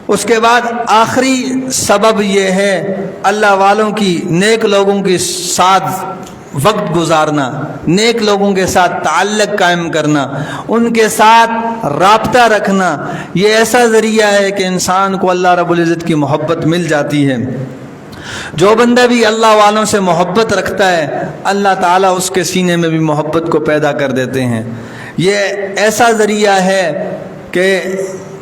اس کے بعد آخری سبب یہ ہے اللہ والوں کی، نیک لوگوں کے ساتھ وقت گزارنا، نیک لوگوں کے ساتھ تعلق قائم کرنا، ان کے ساتھ رابطہ رکھنا۔ یہ ایسا ذریعہ ہے کہ انسان کو اللہ رب العزت کی محبت مل جاتی ہے۔ جو بندہ بھی اللہ والوں سے محبت رکھتا ہے، اللہ تعالیٰ اس کے سینے میں بھی محبت کو پیدا کر دیتے ہیں۔ یہ ایسا ذریعہ ہے کہ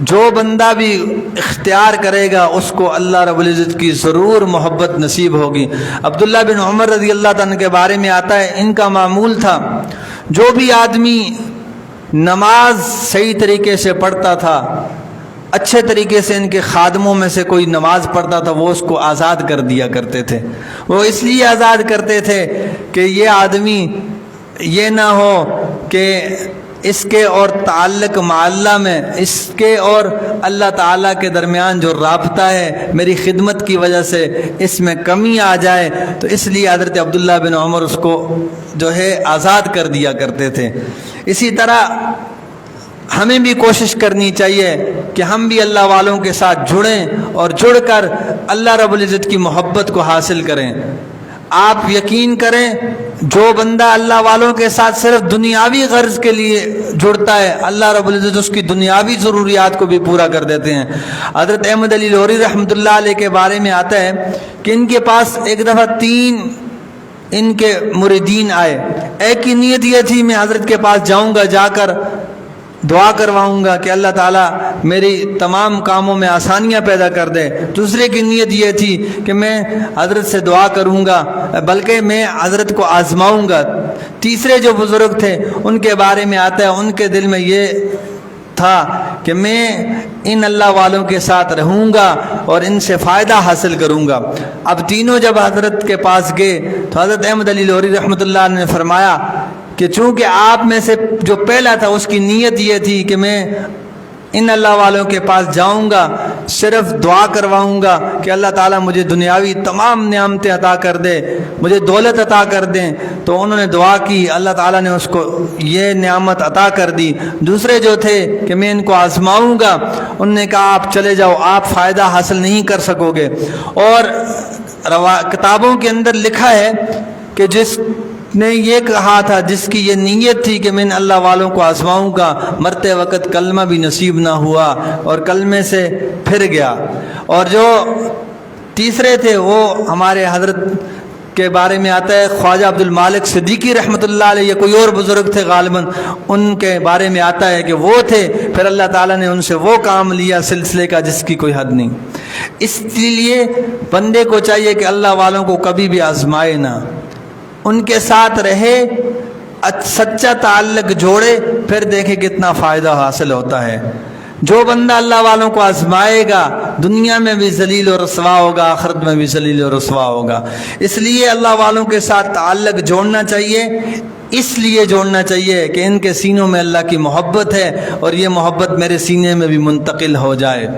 جو بندہ بھی اختیار کرے گا اس کو اللہ رب العزت کی ضرور محبت نصیب ہوگی۔ عبداللہ بن عمر رضی اللہ تعالیٰ کے بارے میں آتا ہے، ان کا معمول تھا جو بھی آدمی نماز صحیح طریقے سے پڑھتا تھا، اچھے طریقے سے ان کے خادموں میں سے کوئی نماز پڑھتا تھا، وہ اس کو آزاد کر دیا کرتے تھے۔ وہ اس لیے آزاد کرتے تھے کہ یہ آدمی یہ نہ ہو کہ اس کے اور تعلق مع اللہ میں، اس کے اور اللہ تعالیٰ کے درمیان جو رابطہ ہے میری خدمت کی وجہ سے اس میں کمی آ جائے، تو اس لیے حضرت عبداللہ بن عمر اس کو جو ہے آزاد کر دیا کرتے تھے۔ اسی طرح ہمیں بھی کوشش کرنی چاہیے کہ ہم بھی اللہ والوں کے ساتھ جڑیں اور جڑ کر اللہ رب العزت کی محبت کو حاصل کریں۔ آپ یقین کریں، جو بندہ اللہ والوں کے ساتھ صرف دنیاوی غرض کے لیے جڑتا ہے، اللہ رب العزت اس کی دنیاوی ضروریات کو بھی پورا کر دیتے ہیں۔ حضرت احمد علی لوری رحمۃ اللہ علیہ کے بارے میں آتا ہے کہ ان کے پاس ایک دفعہ 3 ان کے مریدین آئے۔ ایک کی نیت یہ تھی میں حضرت کے پاس جاؤں گا، جا کر دعا کرواؤں گا کہ اللہ تعالیٰ میری تمام کاموں میں آسانیاں پیدا کر دے۔ دوسرے کی نیت یہ تھی کہ میں حضرت سے دعا کروں گا، بلکہ میں حضرت کو آزماؤں گا۔ تیسرے جو بزرگ تھے ان کے بارے میں آتا ہے، ان کے دل میں یہ تھا کہ میں ان اللہ والوں کے ساتھ رہوں گا اور ان سے فائدہ حاصل کروں گا۔ اب تینوں جب حضرت کے پاس گئے تو حضرت احمد علی لوری رحمۃ اللہ نے فرمایا کہ چونکہ آپ میں سے جو پہلا تھا اس کی نیت یہ تھی کہ میں ان اللہ والوں کے پاس جاؤں گا، صرف دعا کرواؤں گا کہ اللہ تعالیٰ مجھے دنیاوی تمام نعمتیں عطا کر دے، مجھے دولت عطا کر دیں، تو انہوں نے دعا کی، اللہ تعالیٰ نے اس کو یہ نعمت عطا کر دی۔ دوسرے جو تھے کہ میں ان کو آزماؤں گا، انہوں نے کہا آپ چلے جاؤ، آپ فائدہ حاصل نہیں کر سکو گے۔ اور کتابوں کے اندر لکھا ہے کہ جس نے یہ کہا تھا، جس کی یہ نیت تھی کہ میں اللہ والوں کو آزماؤں گا، مرتے وقت کلمہ بھی نصیب نہ ہوا اور کلمے سے پھر گیا۔ اور جو تیسرے تھے وہ ہمارے حضرت کے بارے میں آتا ہے، خواجہ عبد المالک صدیقی رحمۃ اللہ علیہ، یا کوئی اور بزرگ تھے غالباً، ان کے بارے میں آتا ہے کہ وہ تھے، پھر اللہ تعالیٰ نے ان سے وہ کام لیا سلسلے کا جس کی کوئی حد نہیں۔ اس لیے بندے کو چاہیے کہ اللہ والوں کو کبھی بھی آزمائے نہ، ان کے ساتھ رہے، سچا تعلق جوڑے، پھر دیکھیں کتنا فائدہ حاصل ہوتا ہے۔ جو بندہ اللہ والوں کو آزمائے گا دنیا میں بھی ذلیل و رسوا ہوگا، آخرت میں بھی ذلیل و رسوا ہوگا۔ اس لیے اللہ والوں کے ساتھ تعلق جوڑنا چاہیے، اس لیے جوڑنا چاہیے کہ ان کے سینوں میں اللہ کی محبت ہے اور یہ محبت میرے سینے میں بھی منتقل ہو جائے۔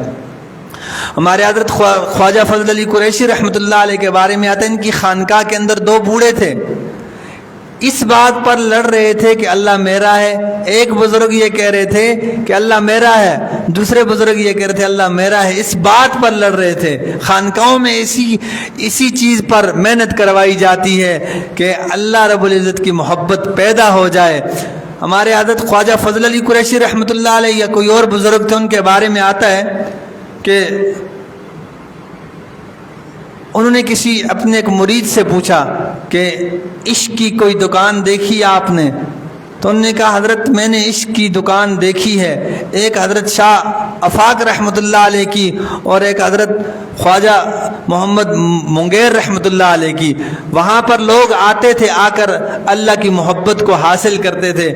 ہمارے حضرت خواجہ فضل علی قریشی رحمۃ اللہ علیہ کے بارے میں آتا ہے، ان کی خانقاہ کے اندر 2 بوڑھے تھے، اس بات پر لڑ رہے تھے کہ اللہ میرا ہے۔ ایک بزرگ یہ کہہ رہے تھے کہ اللہ میرا ہے، دوسرے بزرگ یہ کہہ رہے تھے اللہ میرا ہے، اس بات پر لڑ رہے تھے۔ خانقاہوں میں اسی چیز پر محنت کروائی جاتی ہے کہ اللہ رب العزت کی محبت پیدا ہو جائے۔ ہمارے حضرت خواجہ فضل علی قریشی رحمۃ اللہ علیہ یا کوئی اور بزرگ تھے، ان کے بارے میں آتا ہے کہ انہوں نے کسی اپنے ایک مرید سے پوچھا کہ عشق کی کوئی دکان دیکھی آپ نے؟ تو انہوں نے کہا حضرت میں نے عشق کی دکان دیکھی ہے، ایک حضرت شاہ افاق رحمۃ اللہ علیہ کی اور ایک حضرت خواجہ محمد منگیر رحمۃ اللہ علیہ کی۔ وہاں پر لوگ آتے تھے، آ کر اللہ کی محبت کو حاصل کرتے تھے۔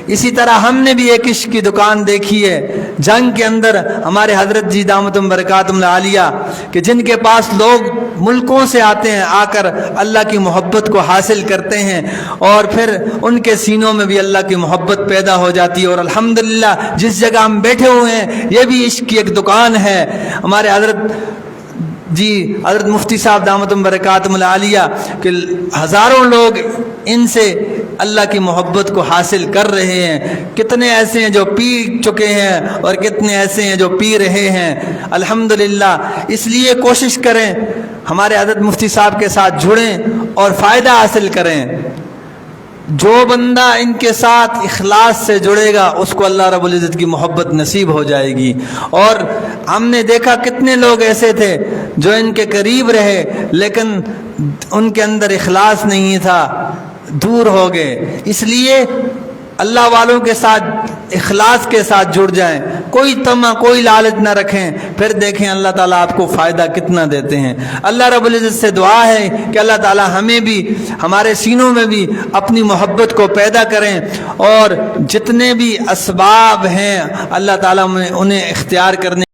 اسی طرح ہم نے بھی ایک عشق کی دکان دیکھی ہے جنگ کے اندر، ہمارے حضرت جی دامتم برکاتم العالیہ کہ جن کے پاس لوگ ملکوں سے آتے ہیں، آ کر اللہ کی محبت کو حاصل کرتے ہیں اور پھر ان کے سینوں میں بھی اللہ کی محبت پیدا ہو جاتی ہے۔ اور الحمدللہ جس جگہ ہم بیٹھے ہوئے ہیں یہ بھی عشق کی ایک دکان ہے۔ ہمارے حضرت مفتی صاحب دامتم برکاتم العالیہ کہ ہزاروں لوگ ان سے اللہ کی محبت کو حاصل کر رہے ہیں، کتنے ایسے ہیں جو پی چکے ہیں اور کتنے ایسے ہیں جو پی رہے ہیں۔ الحمدللہ، اس لیے کوشش کریں ہمارے حضرت مفتی صاحب کے ساتھ جڑیں اور فائدہ حاصل کریں۔ جو بندہ ان کے ساتھ اخلاص سے جڑے گا اس کو اللہ رب العزت کی محبت نصیب ہو جائے گی۔ اور ہم نے دیکھا کتنے لوگ ایسے تھے جو ان کے قریب رہے لیکن ان کے اندر اخلاص نہیں تھا، دور ہو گئے۔ اس لیے اللہ والوں کے ساتھ اخلاص کے ساتھ جڑ جائیں، کوئی طمع کوئی لالچ نہ رکھیں، پھر دیکھیں اللہ تعالیٰ آپ کو فائدہ کتنا دیتے ہیں۔ اللہ رب العزت سے دعا ہے کہ اللہ تعالیٰ ہمیں بھی ہمارے سینوں میں بھی اپنی محبت کو پیدا کریں، اور جتنے بھی اسباب ہیں اللہ تعالیٰ انہیں اختیار کرنے